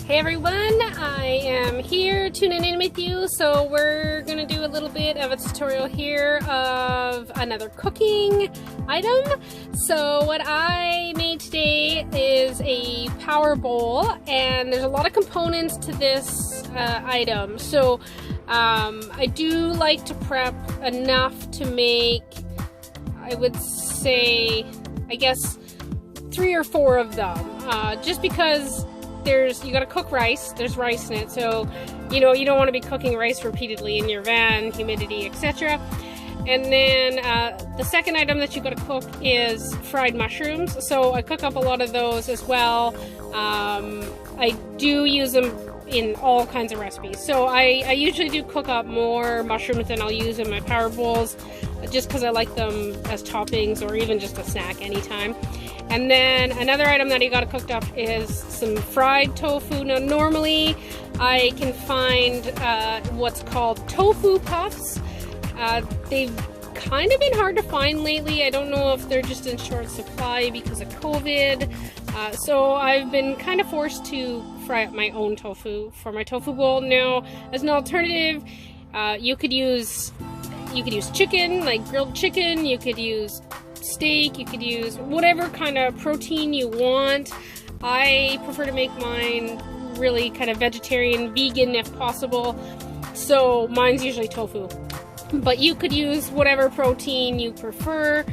Hey everyone, I am here tuning in with you. So we're gonna do a little bit of a tutorial here of another cooking item. So what I made today is a power bowl, and there's a lot of components to this item. So I do like to prep enough to make, I would say, I guess 3 or 4 of them, just because you gotta cook rice, there's rice in it, so you don't want to be cooking rice repeatedly in your van, humidity, etc. And then the second item that you gotta cook is fried mushrooms, so I cook up a lot of those as well. I do use them in all kinds of recipes, so I usually do cook up more mushrooms than I'll use in my power bowls, just because I like them as toppings or even just a snack anytime. And then another item that I got cooked up is some fried tofu. Now normally I can find what's called tofu puffs. They've kind of been hard to find lately. I don't know if they're just in short supply because of COVID. So I've been kind of forced to fry up my own tofu for my tofu bowl. Now, as an alternative, you could use chicken, like grilled chicken. You could use steak, you could use whatever kind of protein you want. I prefer to make mine really kind of vegetarian, vegan if possible, so mine's usually tofu. But you could use whatever protein you prefer.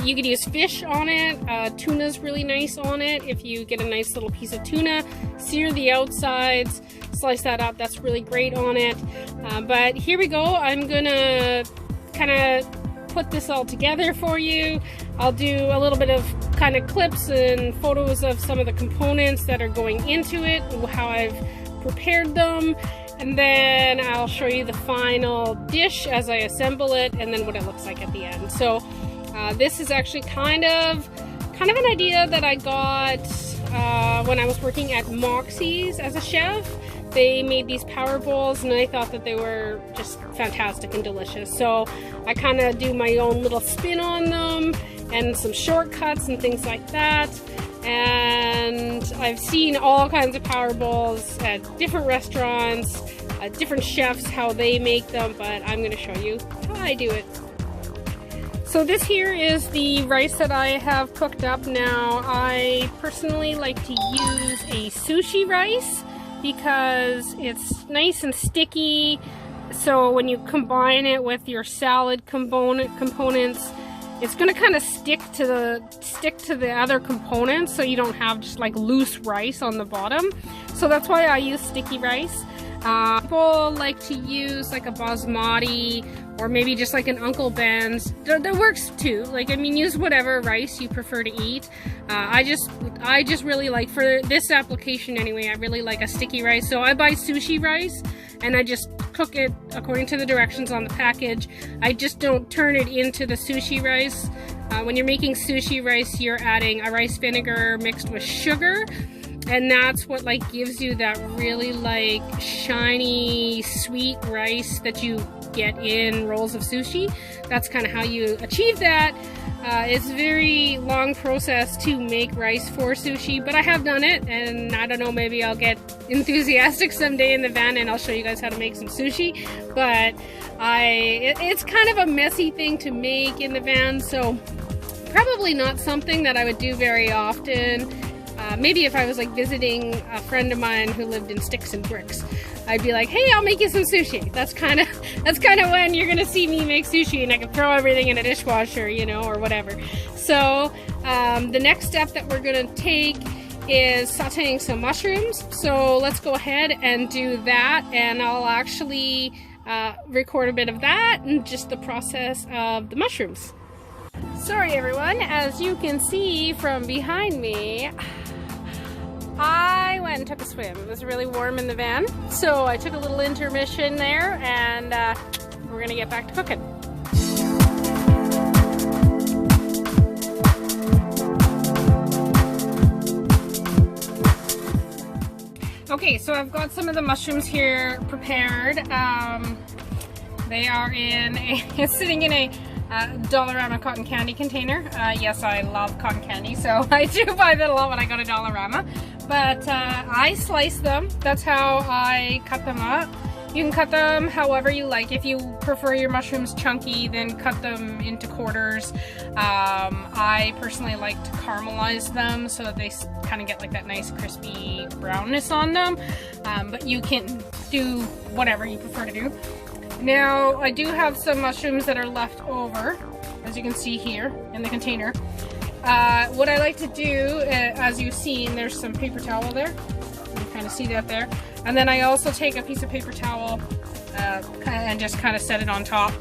You could use fish on it. Tuna's really nice on it. If you get a nice little piece of tuna, sear the outsides, slice that up, that's really great on it. But here we go. I'm gonna kind of put this all together for you. I'll do a little bit of kind of clips and photos of some of the components that are going into it, how I've prepared them, and then I'll show you the final dish as I assemble it, and then what it looks like at the end. So this is actually kind of an idea that I got when I was working at Moxie's as a chef. They made these power bowls and I thought that they were just fantastic and delicious. So I kind of do my own little spin on them and some shortcuts and things like that. And I've seen all kinds of power bowls at different restaurants, different chefs, how they make them, but I'm going to show you how I do it. So this here is the rice that I have cooked up. Now I personally like to use a sushi rice because it's nice and sticky, so when you combine it with your salad components, it's going to kind of stick to the other components, so you don't have just like loose rice on the bottom. So that's why I use sticky rice. People like to use like a basmati or maybe just like an Uncle Ben's. That works too. Like, I mean, use whatever rice you prefer to eat. I just really like, for this application anyway, I really like a sticky rice. So I buy sushi rice and I just cook it according to the directions on the package. I just don't turn it into the sushi rice. When you're making sushi rice, you're adding a rice vinegar mixed with sugar. And that's what like gives you that really like shiny, sweet rice that you get in rolls of sushi. That's kind of how you achieve that. It's a very long process to make rice for sushi, but I have done it, and I don't know, maybe I'll get enthusiastic someday in the van and I'll show you guys how to make some sushi. But it's kind of a messy thing to make in the van, so probably not something that I would do very often. Maybe if I was like visiting a friend of mine who lived in sticks and bricks, I'd be like, hey, I'll make you some sushi. That's kind of when you're gonna see me make sushi, and I can throw everything in a dishwasher, or whatever. So the next step that we're gonna take is sauteing some mushrooms. So let's go ahead and do that, and I'll actually record a bit of that and just the process of the mushrooms. Sorry everyone, as you can see from behind me, I went and took a swim. It was really warm in the van, so I took a little intermission there, and we're gonna get back to cooking. Okay, so I've got some of the mushrooms here prepared. They are sitting in a Dollarama cotton candy container. Yes, I love cotton candy, so I do buy that a lot when I go to Dollarama. But I slice them. That's how I cut them up. You can cut them however you like. If you prefer your mushrooms chunky, then cut them into quarters. I personally like to caramelize them so that they kind of get like that nice crispy brownness on them. But you can do whatever you prefer to do. Now, I do have some mushrooms that are left over, as you can see here in the container. What I like to do, as you've seen, there's some paper towel there. You kind of see that there. And then I also take a piece of paper towel and just kind of set it on top.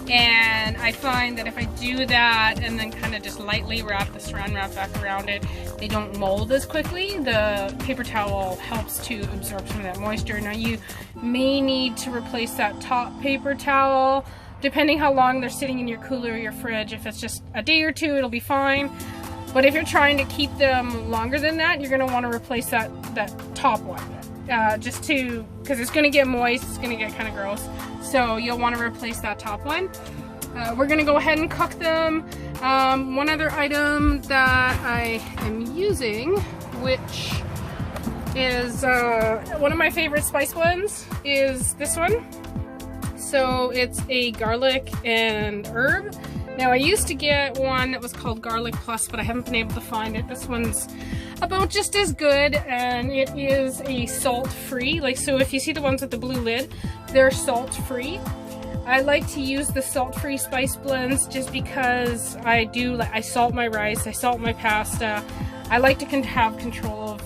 And I find that if I do that and then kind of just lightly wrap the saran wrap back around it, they don't mold as quickly. The paper towel helps to absorb some of that moisture. Now you may need to replace that top paper towel depending how long they're sitting in your cooler or your fridge. If it's just a day or two, it'll be fine. But if you're trying to keep them longer than that, you're going to want to replace that top one. Just to, because it's going to get moist, it's going to get kind of gross. So you'll want to replace that top one. We're going to go ahead and cook them. One other item that I am using, which is one of my favorite spice blends, is this one. So it's a garlic and herb. Now I used to get one that was called Garlic Plus, but I haven't been able to find it. This one's about just as good, and it is a salt-free. Like, so if you see the ones with the blue lid, they're salt-free. I like to use the salt-free spice blends just because I salt my rice, I salt my pasta. I like to have control of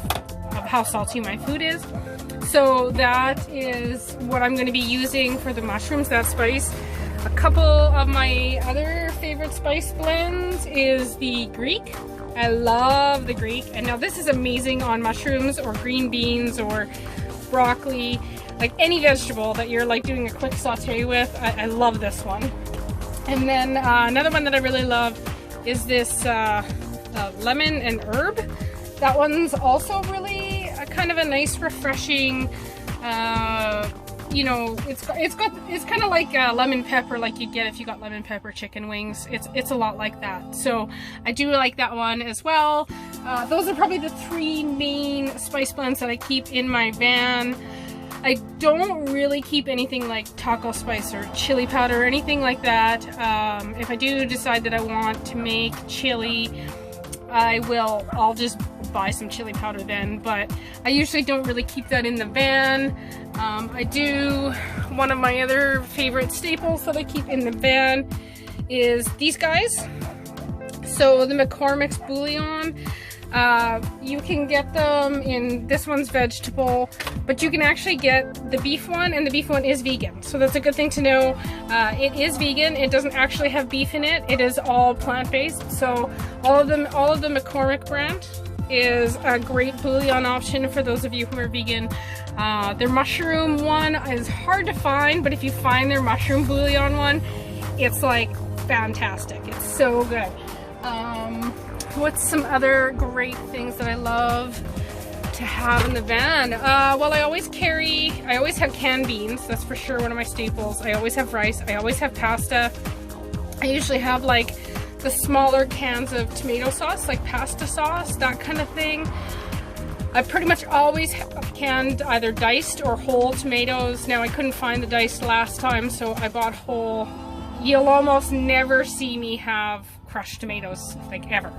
how salty my food is. So that is what I'm going to be using for the mushrooms, that spice. A couple of my other favorite spice blends is the Greek. I love the Greek. And now this is amazing on mushrooms or green beans or broccoli, like any vegetable that you're like doing a quick saute with. I love this one. And then another one that I really love is this lemon and herb. That one's also really kind of a nice, refreshing, you know, it's kind of like lemon pepper, like you'd get if you got lemon pepper chicken wings. It's a lot like that. So I do like that one as well. Those are probably the three main spice blends that I keep in my van. I don't really keep anything like taco spice or chili powder or anything like that. If I do decide that I want to make chili, I'll just buy some chili powder then, but I usually don't really keep that in the van. I do, one of my other favorite staples that I keep in the van is these guys. So the McCormick's Bouillon, you can get them in, this one's vegetable, but you can actually get the beef one, and the beef one is vegan. So that's a good thing to know. It is vegan. It doesn't actually have beef in it. It is all plant-based. So all of the McCormick brand is a great bouillon option for those of you who are vegan. Their mushroom one is hard to find, but if you find their mushroom bouillon one, it's like fantastic. It's so good. What's some other great things that I love to have in the van? Well, I always have canned beans. That's for sure one of my staples. I always have rice. I always have pasta. I usually have like the smaller cans of tomato sauce, like pasta sauce, that kind of thing. I pretty much always have canned either diced or whole tomatoes. Now I couldn't find the diced last time, so I bought whole. You'll almost never see me have crushed tomatoes, like ever.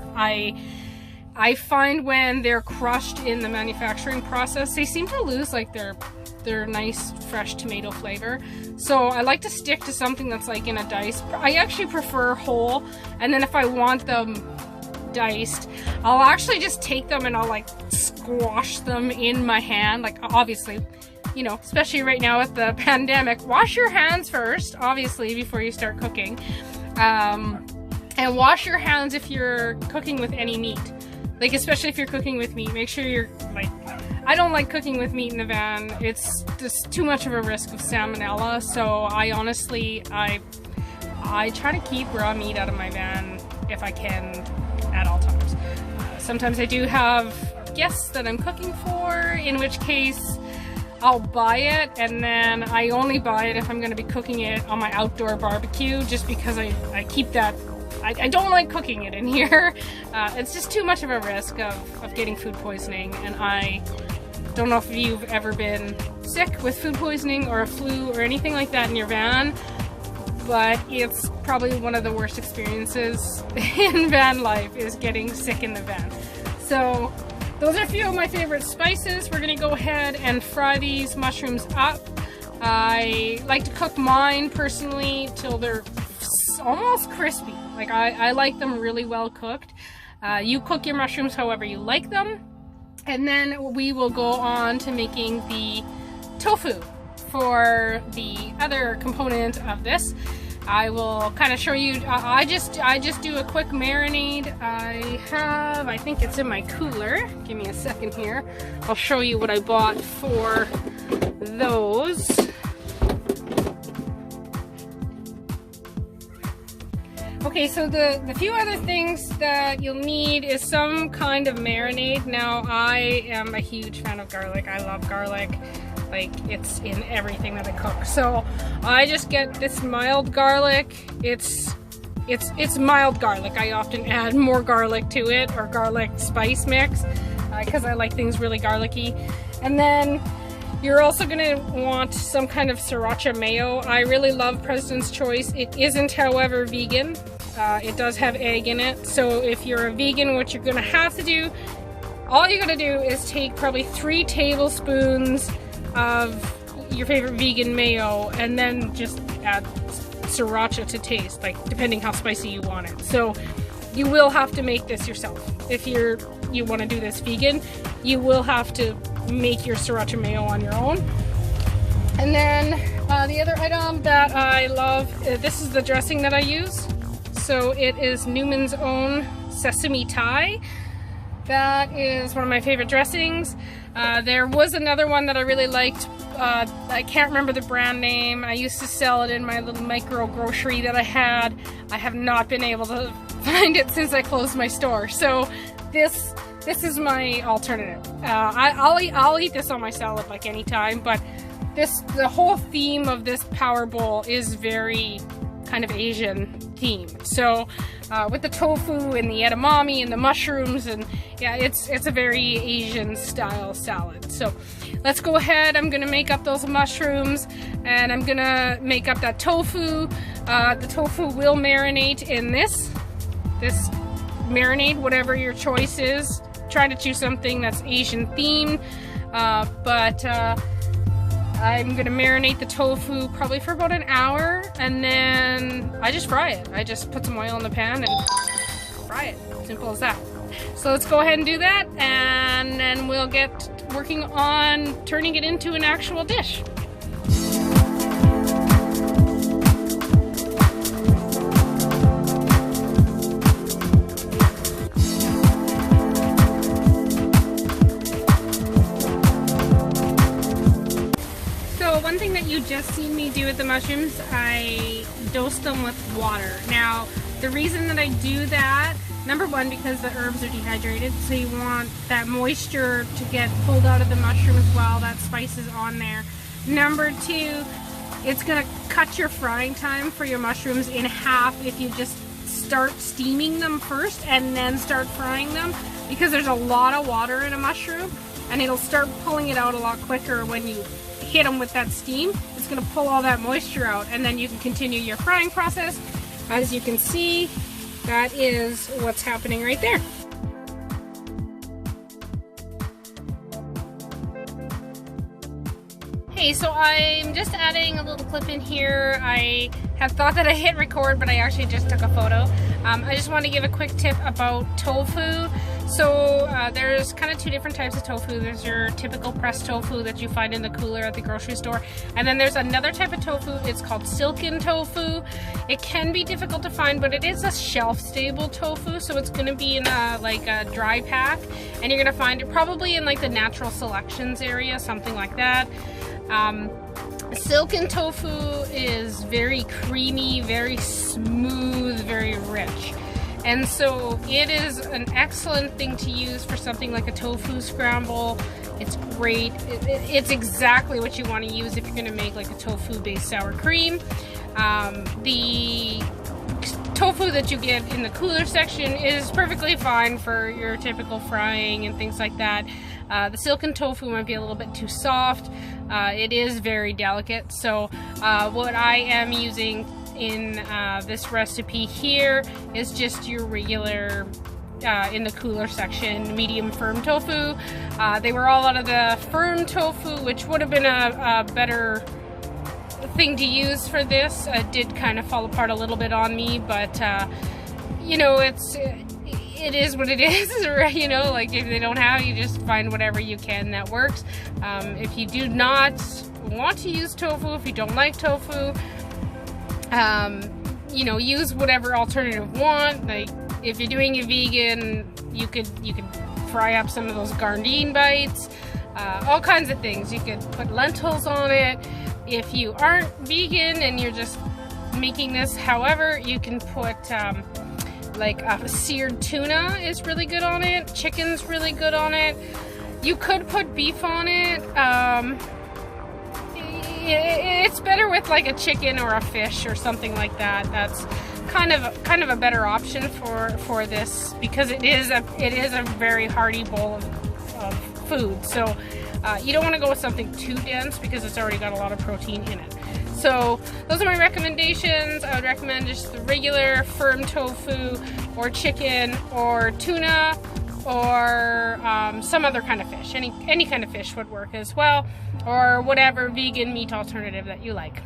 I find when they're crushed in the manufacturing process, they seem to lose like their nice fresh tomato flavor. So I like to stick to something that's like in a dice. I actually prefer whole, and then if I want them diced, I'll actually just take them and I'll like squash them in my hand. Like, obviously, you know, especially right now with the pandemic, wash your hands first, obviously, before you start cooking. And wash your hands if you're cooking with any meat. Like, especially if you're cooking with meat, make sure you're like, I don't like cooking with meat in the van. It's just too much of a risk of salmonella. So I honestly, I try to keep raw meat out of my van if I can at all times. Sometimes I do have guests that I'm cooking for, in which case I'll buy it, and then I only buy it if I'm going to be cooking it on my outdoor barbecue, just because I keep that I don't like cooking it in here. It's just too much of a risk of getting food poisoning, and I don't know if you've ever been sick with food poisoning or a flu or anything like that in your van, but it's probably one of the worst experiences in van life is getting sick in the van. So those are a few of my favorite spices. We're gonna go ahead and fry these mushrooms up. I like to cook mine personally till they're almost crispy. Like I like them really well cooked. You cook your mushrooms however you like them. And then we will go on to making the tofu for the other component of this. I will kind of show you, I just do a quick marinade. I think it's in my cooler. Give me a second here. I'll show you what I bought for those. Okay, so the few other things that you'll need is some kind of marinade. Now, I am a huge fan of garlic. I love garlic. Like, it's in everything that I cook. So I just get this mild garlic. It's mild garlic. I often add more garlic to it, or garlic spice mix, because I like things really garlicky. And then you're also gonna want some kind of sriracha mayo. I really love President's Choice. It isn't, however, vegan. It does have egg in it. So if you're a vegan, what you're gonna have to do, all you're gonna do is take probably 3 tablespoons of your favorite vegan mayo and then just add sriracha to taste, like depending how spicy you want it. So you will have to make this yourself. If you want to do this vegan, you will have to make your sriracha mayo on your own. And then the other item that I love, this is the dressing that I use. So it is Newman's Own Sesame Thai. That is one of my favorite dressings. There was another one that I really liked. I can't remember the brand name. I used to sell it in my little micro grocery that I had. I have not been able to find it since I closed my store. So this is my alternative. I'll eat this on my salad like anytime, but the whole theme of this power bowl is very kind of Asian theme. So with the tofu and the edamame and the mushrooms, and yeah, it's a very Asian style salad. So let's go ahead. I'm gonna make up those mushrooms and I'm gonna make up that tofu. The tofu will marinate in this marinade, whatever your choice is. Try to choose something that's Asian themed, but I'm gonna marinate the tofu probably for about an hour, and then I just fry it. I just put some oil in the pan and fry it. Simple as that. So let's go ahead and do that, and then we'll get working on turning it into an actual dish. One thing that you just seen me do with the mushrooms, I dose them with water. Now, the reason that I do that, number one, because the herbs are dehydrated, so you want that moisture to get pulled out of the mushrooms while that spice is on there. Number two, it's gonna cut your frying time for your mushrooms in half if you just start steaming them first and then start frying them, because there's a lot of water in a mushroom and it'll start pulling it out a lot quicker when you hit them with that steam. It's going to pull all that moisture out, and then you can continue your frying process. As you can see, that is what's happening right there. Hey, so I'm just adding a little clip in here. I have thought that I hit record, but I actually just took a photo. I just want to give a quick tip about tofu. So there's kind of 2 different types of tofu. There's your typical pressed tofu that you find in the cooler at the grocery store. And then there's another type of tofu. It's called silken tofu. It can be difficult to find, but it is a shelf-stable tofu. So it's going to be in a dry pack. And you're going to find it probably in like the natural selections area, something like that. Silken tofu is very creamy, very smooth, very rich. And so it is an excellent thing to use for something like a tofu scramble. It's great. It's exactly what you want to use if you're going to make like a tofu-based sour cream. The tofu that you get in the cooler section is perfectly fine for your typical frying and things like that. The silken tofu might be a little bit too soft. It is very delicate, so what I am using in this recipe here is just your regular in the cooler section medium firm tofu. They were all out of the firm tofu, which would have been a better thing to use for this. It did kind of fall apart a little bit on me, but you know, it is what it is, right? You know, like if they don't have, you just find whatever you can that works. If you do not want to use tofu, if you don't like tofu, you know, use whatever alternative you want. Like if you're doing a vegan, you could fry up some of those Gardein bites, all kinds of things. You could put lentils on it. If you aren't vegan and you're just making this, however, you can put like seared tuna is really good on it. Chicken's really good on it. You could put beef on it. It's better with like a chicken or a fish or something like that. That's kind of a better option for this, because it is a very hearty bowl of food. So you don't want to go with something too dense because it's already got a lot of protein in it. So those are my recommendations. I would recommend just the regular firm tofu or chicken or tuna or some other kind of fish. Any kind of fish would work as well, or whatever vegan meat alternative that you like.